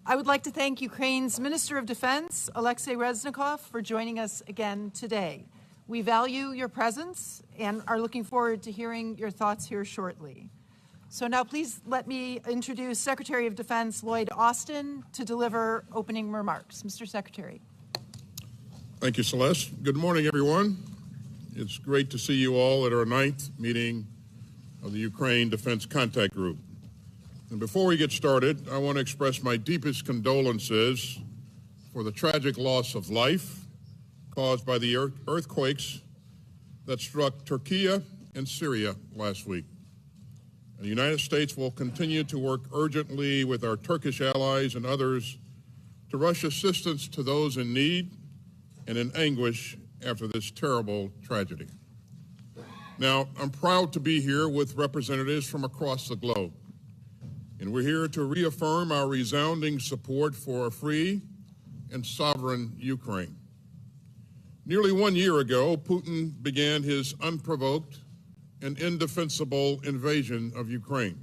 I would like to thank Ukraine's Minister of Defense, Alexei Reznikov, for joining us again today. We value your presence and are looking forward to hearing your thoughts here shortly. So now please let me introduce Secretary of Defense Lloyd Austin to deliver opening remarks. Mr. Secretary. Thank you, Celeste. Good morning, everyone. It's great to see you all at our 9th meeting of the Ukraine Defense Contact Group. And before we get started, I want to express my deepest condolences for the tragic loss of life caused by the earthquakes that struck Turkey and Syria last week. The United States will continue to work urgently with our Turkish allies and others to rush assistance to those in need and in anguish after this terrible tragedy. Now, I'm proud to be here with representatives from across the globe. And we're here to reaffirm our resounding support for a free and sovereign Ukraine. Nearly 1 year ago, Putin began his unprovoked and indefensible invasion of Ukraine.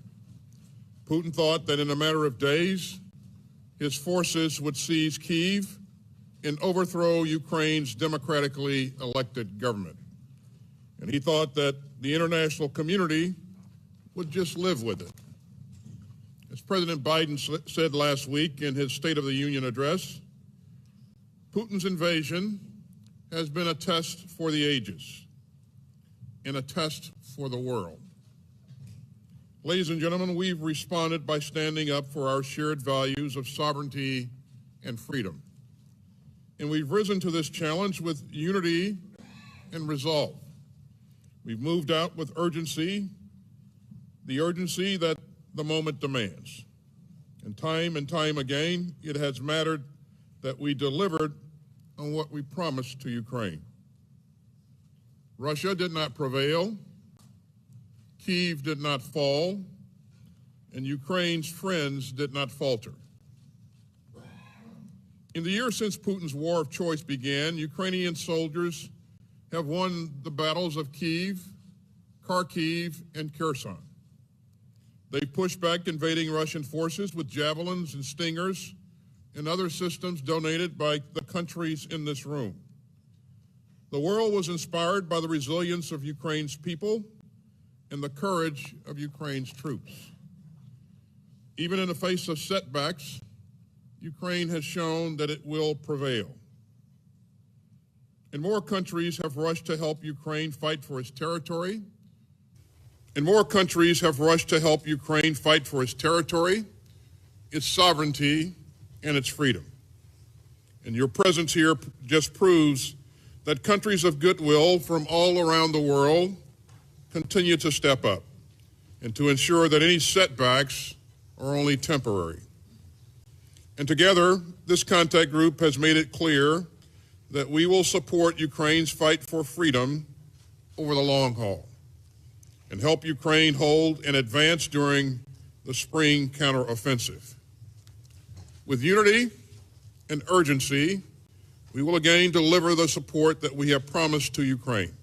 Putin thought that in a matter of days, his forces would seize Kyiv and overthrow Ukraine's democratically elected government. And he thought that the international community would just live with it. As President Biden said last week in his State of the Union address, Putin's invasion has been a test for the ages and a test for the world. Ladies and gentlemen, we've responded by standing up for our shared values of sovereignty and freedom. And we've risen to this challenge with unity and resolve. We've moved out with urgency, the urgency that the moment demands. And time again, it has mattered that we delivered on what we promised to Ukraine. Russia did not prevail, Kyiv did not fall, and Ukraine's friends did not falter. In the year since Putin's war of choice began, Ukrainian soldiers have won the battles of Kyiv, Kharkiv, and Kherson. They've pushed back invading Russian forces with javelins and stingers and other systems donated by the countries in this room. The world was inspired by the resilience of Ukraine's people and the courage of Ukraine's troops. Even in the face of setbacks, Ukraine has shown that it will prevail. And more countries have rushed to help Ukraine fight for its territory. Its sovereignty, and its freedom. And your presence here just proves that countries of goodwill from all around the world continue to step up and to ensure that any setbacks are only temporary. And together, this contact group has made it clear that we will support Ukraine's fight for freedom over the long haul and help Ukraine hold and advance during the spring counteroffensive. With unity and urgency, we will again deliver the support that we have promised to Ukraine.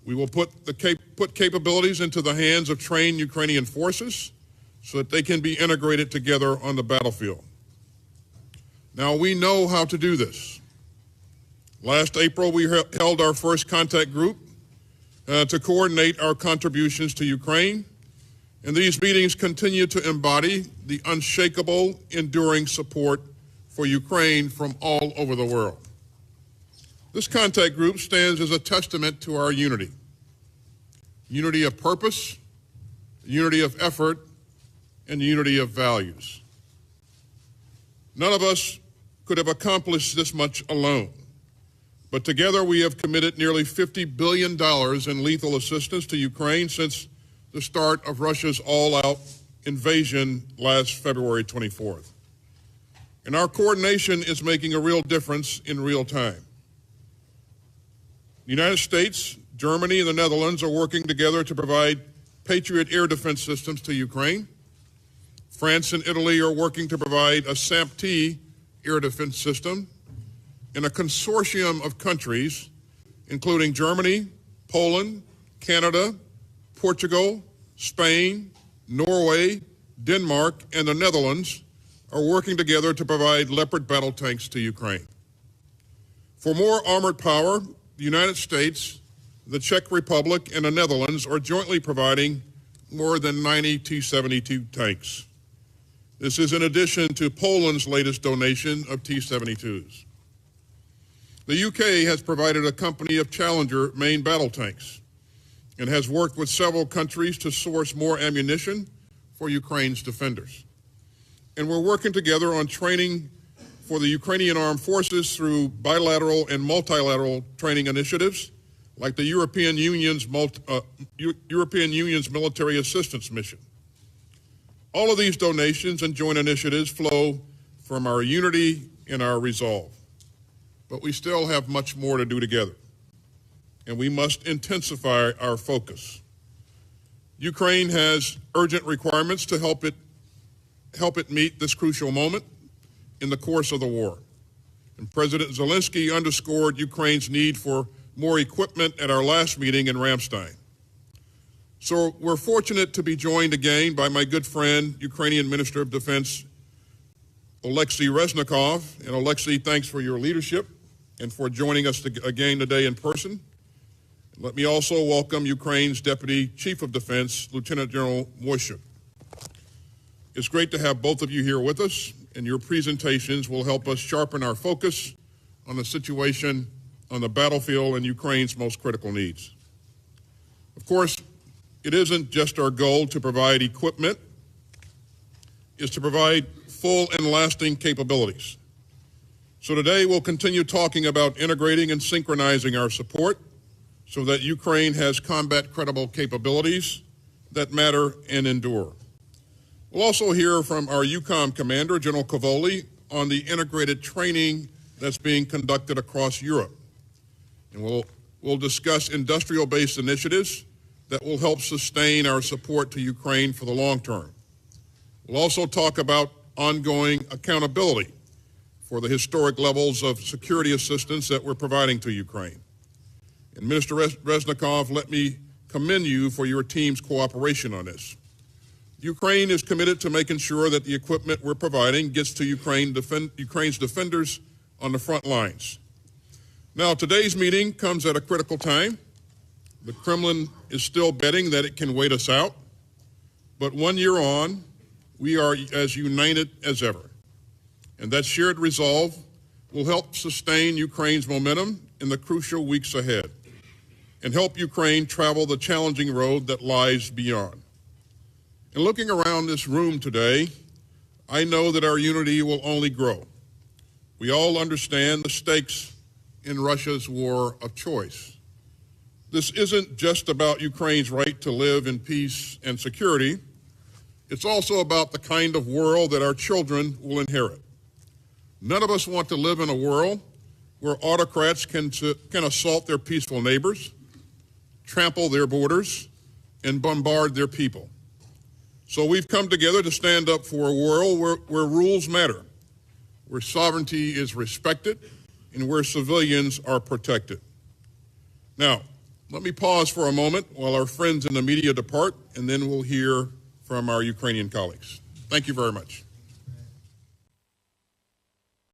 We will put capabilities into the hands of trained Ukrainian forces so that they can be integrated together on the battlefield. Now, we know how to do this. Last April, we held our first contact group to coordinate our contributions to Ukraine, and these meetings continue to embody the unshakable, enduring support for Ukraine from all over the world. This contact group stands as a testament to our unity. Unity of purpose, unity of effort, and unity of values. None of us could have accomplished this much alone. But together we have committed nearly $50 billion in lethal assistance to Ukraine since the start of Russia's all-out invasion last February 24th. And our coordination is making a real difference in real time. The United States, Germany, and the Netherlands are working together to provide Patriot air defense systems to Ukraine. France and Italy are working to provide a SAMP-T air defense system. And a consortium of countries, including Germany, Poland, Canada, Portugal, Spain, Norway, Denmark, and the Netherlands, are working together to provide Leopard battle tanks to Ukraine. For more armored power, the United States, the Czech Republic, and the Netherlands are jointly providing more than 90 T-72 tanks. This is in addition to Poland's latest donation of T-72s. The UK has provided a company of Challenger main battle tanks and has worked with several countries to source more ammunition for Ukraine's defenders. And we're working together on training for the Ukrainian armed forces through bilateral and multilateral training initiatives like the European Union's military assistance mission. All of these donations and joint initiatives flow from our unity and our resolve. But we still have much more to do together, and we must intensify our focus. Ukraine has urgent requirements to help it meet this crucial moment in the course of the war. And President Zelensky underscored Ukraine's need for more equipment at our last meeting in Ramstein. So we're fortunate to be joined again by my good friend, Ukrainian Minister of Defense, Oleksiy Reznikov. And Oleksiy, thanks for your leadership and for joining us again today in person. Let me also welcome Ukraine's Deputy Chief of Defense, Lieutenant General Moishuk. It's great to have both of you here with us, and your presentations will help us sharpen our focus on the situation on the battlefield and Ukraine's most critical needs. Of course, it isn't just our goal to provide equipment, it's to provide full and lasting capabilities. So today we'll continue talking about integrating and synchronizing our support so that Ukraine has combat-credible capabilities that matter and endure. We'll also hear from our EUCOM commander, General Cavoli, on the integrated training that's being conducted across Europe. And we'll discuss industrial-based initiatives that will help sustain our support to Ukraine for the long term. We'll also talk about ongoing accountability for the historic levels of security assistance that we're providing to Ukraine. And Minister Reznikov, let me commend you for your team's cooperation on this. Ukraine is committed to making sure that the equipment we're providing gets to Ukraine's defenders on the front lines. Now, today's meeting comes at a critical time. The Kremlin is still betting that it can wait us out. But 1 year on, we are as united as ever. And that shared resolve will help sustain Ukraine's momentum in the crucial weeks ahead and help Ukraine travel the challenging road that lies beyond. And looking around this room today, I know that our unity will only grow. We all understand the stakes in Russia's war of choice. This isn't just about Ukraine's right to live in peace and security. It's also about the kind of world that our children will inherit. None of us want to live in a world where autocrats can assault their peaceful neighbors, trample their borders, and bombard their people. So we've come together to stand up for a world where rules matter, where sovereignty is respected, and where civilians are protected. Now, let me pause for a moment while our friends in the media depart, and then we'll hear from our Ukrainian colleagues. Thank you very much.